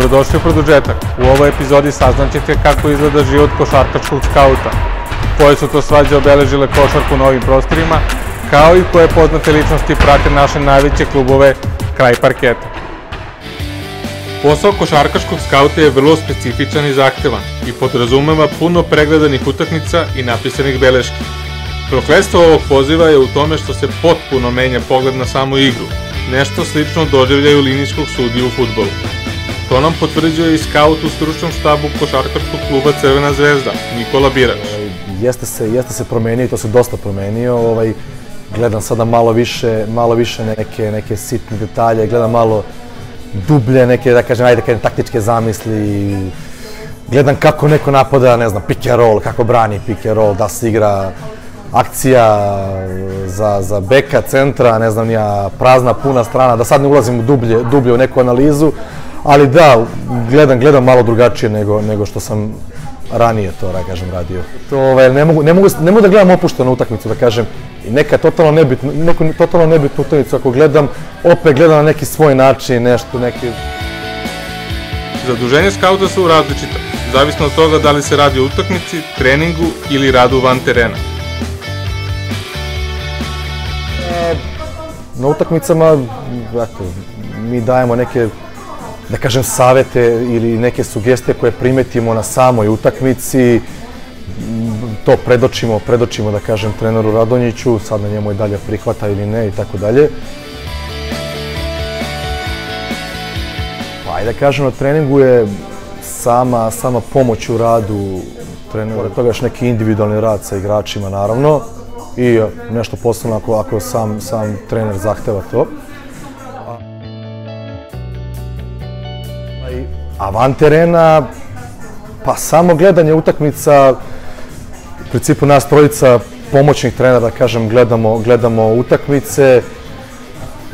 Dobrodošli u Produžetak. U ovoj epizodi saznaćete kako izgleda život košarkaškog skauta, koje su to svađe obeležile košarku na ovim prostorima, kao i koje poznate ličnosti prate naše najveće klubove kraj parketa. Posao košarkaškog skauta je vrlo specifičan i zahtevan i podrazumeva puno pregledanih utakmica i napisanih beleški. Prokletstvo ovog poziva je u tome što se potpuno menja pogled na samu igru, nešto slično doživljaju linijskog sudiju u fudbalu. To nam potvrđuje i skaut u stručnom štabu košarkaškog kluba Crvena zvezda, Nikola Birač. Jeste se promenio i to se dosta promenio. Gledam sada malo više neke sitne detalje, gledam malo dublje neke, da kažem, taktičke zamisli. Gledam kako neko napada, ne znam, pick and roll, kako brani pick and roll, da se igra akcija za beka, centra, ne znam ja, prazna, puna strana, da sad ne ulazim dublje u neku analizu, ali da, gledam malo drugačije nego što sam ranije to, da kažem, radio. Ne mogu da gledam opuštenu utakmicu, da kažem, i neku totalno nebitnu utakmicu, ako gledam, opet gledam na neki svoj način, nešto, neki... Zaduženje skauta su različita, zavisno od toga da li se radi o utakmici, treningu ili radu van terena. Na utakmicama mi dajemo neke, da kažem, savete ili neke sugestije koje primetimo na samoj utakmici. To predočimo, da kažem, treneru Radonjiću, sad na njemu je dalje prihvata ili ne i tako dalje. Pa i da kažem, na treningu je sama pomoć u radu trenera. Pored toga još neki individualni rad sa igračima, naravno. I nešto posebno ako sam trener zahteva to. A van terena, pa samo gledanje utakmica, u principu nas trojica pomoćnih trenera, da kažem, gledamo utakmice,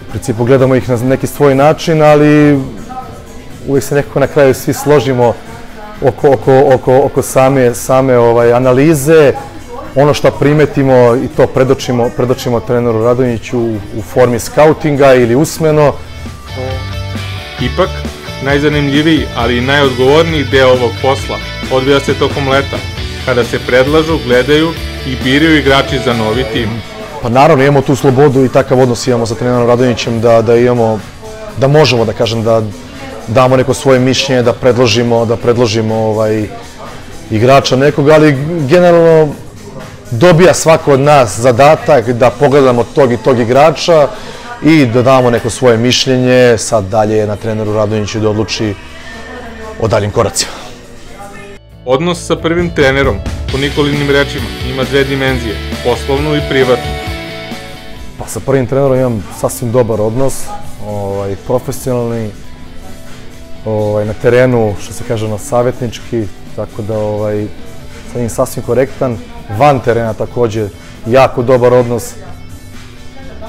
u principu gledamo ih na neki svoj način, ali uvijek se nekako na kraju svi složimo oko same analize. Ono što primetimo i to predočimo treneru Radonjiću u formi skautinga ili usmeno. Ipak, najzanimljiviji, ali i najodgovorniji deo ovog posla odvija se tokom leta, kada se predlažu, gledaju i biraju igrači za novi tim. Pa naravno, imamo tu slobodu i takav odnos imamo sa trenerom Radonjićem da možemo, da kažem, da damo neko svoje mišljenje, da predložimo igrača nekoga, ali generalno dobija svako od nas zadatak da pogledamo tog i tog igrača i da damo neko svoje mišljenje. Sad dalje je na treneru Radonjiću da odluči o daljim koracima. Odnos sa prvim trenerom, po Nikolinim rečima, ima dve dimenzije, poslovnu i privatnu. Pa sa prvim trenerom imam sasvim dobar odnos, profesionalni, na terenu, što se kaže, savjetnički, tako da sa njim sasvim korektan. Van terena također jako dobar odnos.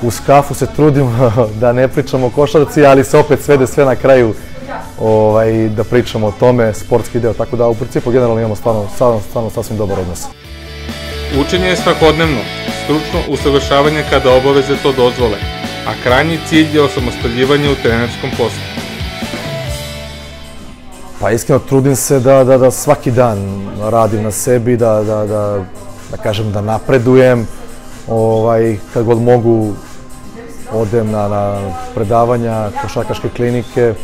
Uz kafu se trudimo da ne pričamo o košarci, ali se opet svede sve na kraju da pričamo o tome, sportski deo, tako da u principu generalno imamo stvarno sasvim dobar odnos. Učenje je svakodnevno, stručno usavršavanje kada obaveze to dozvole, a krajnji cilj je osamostaljivanje u trenerskom poslu. Pa iskreno trudim se da svaki dan radim na sebi, da kažem da napredujem, kad god mogu odem na predavanja, košarkaške klinike,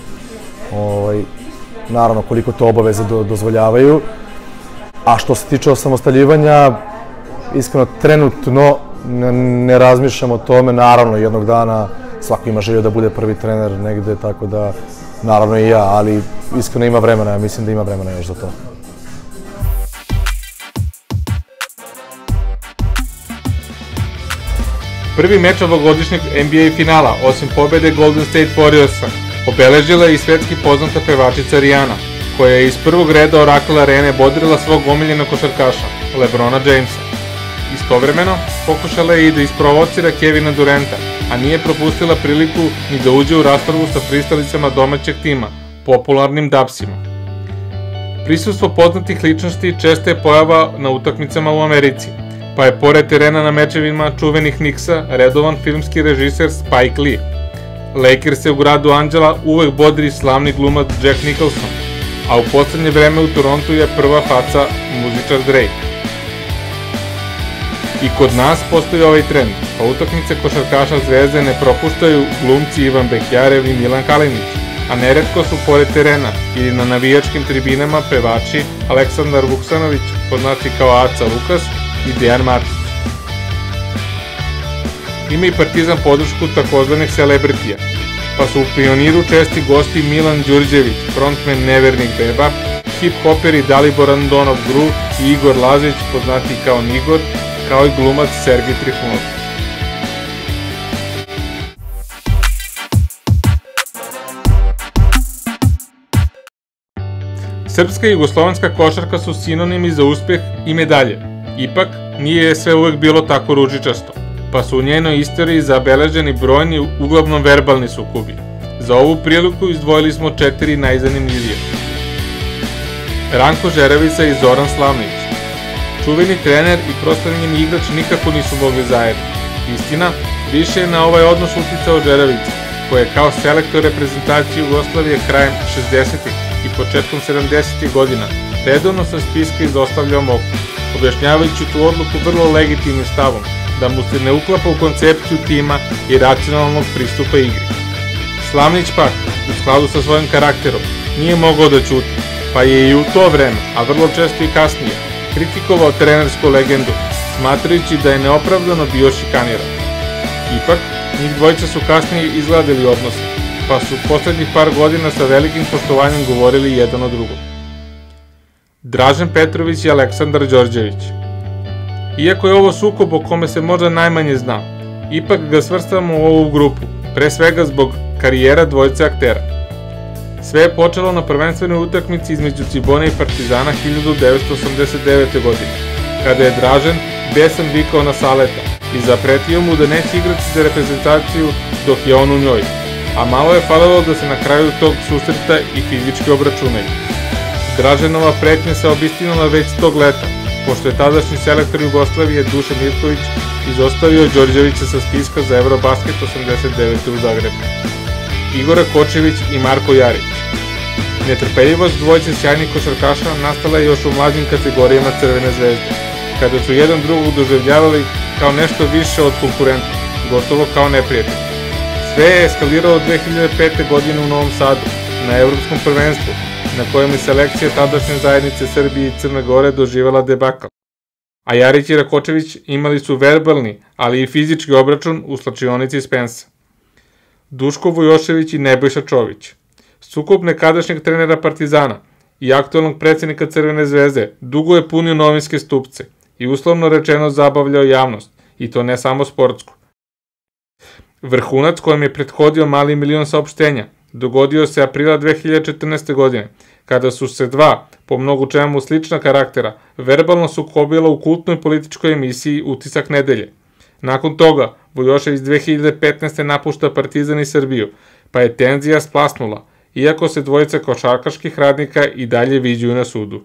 naravno koliko to obaveze dozvoljavaju. A što se tiče osamostaljivanja, iskreno trenutno ne razmišljam o tome, naravno jednog dana svako ima želju da bude prvi trener negde, tako da naravno i ja, ali iskreno ima vremena, ja mislim da ima vremena još za to. Prvi meč ovogodišnjeg NBA finala, osim pobede Golden State Warriorsa, obeležila je i svetski poznata pevačica Rihanna, koja je iz prvog reda Oracle arene bodrila svog omiljenog košarkaša, LeBrona Jamesa. Istovremeno, pokušala je i da isprovocira Kevina Duranta, a nije propustila priliku ni da uđe u raspravu sa pristalicama domaćeg tima, popularnim Dapsima. Prisustvo poznatih ličnosti česta je pojava na utakmicama u Americi, pa je pored terena na mečevima čuvenih Knicksa redovan filmski režiser Spike Lee. Lakers-e u gradu Anđela uvek bodri slavni glumac Jack Nicholson, a u poslednje vreme u Torontu je prva faca muzičar Drake. I kod nas postoji ovaj trend, pa utakmice košarkaša Zvezde ne propuštaju glumci Ivan Bekjarev i Milan Kalinić, a neretko su pored terena ili na navijačkim tribinama pevači Aleksandar Vuksanović, poznati kao Aca Lukas, i Dejan Matić. Ima i Partizan podršku takozvanih celebritija, pa su u Pioniru česti gosti Milan Đurđević, frontman Nevernih beba, hip-hoperi Dalibor Andonov Gru i Igor Lazić, poznati kao Nigor, kao i glumac Sergij Trifunov. Srpska i jugoslovenska košarka su sinonimi za uspeh i medalje. Ipak, nije sve uvek bilo tako ružičasto, pa su u njenoj istoriji zabeleženi brojni, uglavnom verbalni sukobi. Za ovu priliku izdvojili smo 4 najzanimljivije. Ranko Žeravica i Zoran Slavnić. Čuveni trener i proslavljeni igrač nikako nisu mogli zajedno. Istina, više je na ovaj odnos uticao Žeravica, koji je kao selektor reprezentacije Jugoslavije krajem 60. i početkom 70. godina redovno sa spiska izostavljao Moku, objašnjavajući tu odluku vrlo legitimnim stavom, da mu se ne uklapa u koncepciju tima i racionalnog pristupa igri. Slavnić pak, u skladu sa svojim karakterom, nije mogao da ćuti, pa je i u to vreme, a vrlo često i kasnije, kritikovao trenersku legendu, smatrajući da je neopravdano bio šikaniran. Ipak, njih dvojica su kasnije izgladili odnose, pa su poslednjih par godina sa velikim poštovanjem govorili jedan o drugom. Dražen Petrović i Aleksandar Đorđević. Iako je ovo sukob o kome se možda najmanje zna, ipak ga svrstavamo u ovu grupu, pre svega zbog karijera dvojice aktera. Sve je počelo na prvenstvenoj utakmici između Cibone i Partizana 1989. godine, kada je Dražen besan vikao na Saleta i zapretio mu da neće igrati za reprezentaciju dok je on u njoj, a malo je falilo da se na kraju tog susreta i fizički obračunaju. Draženova pretnja se obistinila već tog leta, pošto je tadašnji selektor Jugoslavije Dušan Ivković izostavio Đorđevića sa spiska za Eurobasket 89. u Zagrebu. Igor Kočević i Marko Jarić. Netrpeljivost dvojice sjajnih košarkaša nastala je još u mlađim kategorijama Crvene zvezde, kada su jedan drugog doživljavali kao nešto više od konkurenta, gotovo kao neprijatelj. Sve je eskaliralo 2005. godine u Novom Sadu, na Evropskom prvenstvu, na kojem je selekcija tadašnje zajednice Srbije i Crne Gore doživjela debakl. A Jarić i Rakočević imali su verbalni, ali i fizički obračun u slačionici Spensa. Duško Vujošević i Nebojša Čović. Sukob nekadašnjeg trenera Partizana i aktualnog predsjednika Crvene zvezde dugo je punio novinske stupce i uslovno rečeno zabavljao javnost, i to ne samo sportsku. Vrhunac kojem je prethodio mali milion saopštenja dogodio se aprila 2014. godine, kada su se dva, po mnogo čemu slična karaktera, verbalno sukobila u kultnoj političkoj emisiji Utisak nedelje. Nakon toga, Vujošević 2015. napušta Partizan i Srbiju, pa je tenzija splasnula, iako se dvojica košarkaških radnika i dalje viđuju na sudu.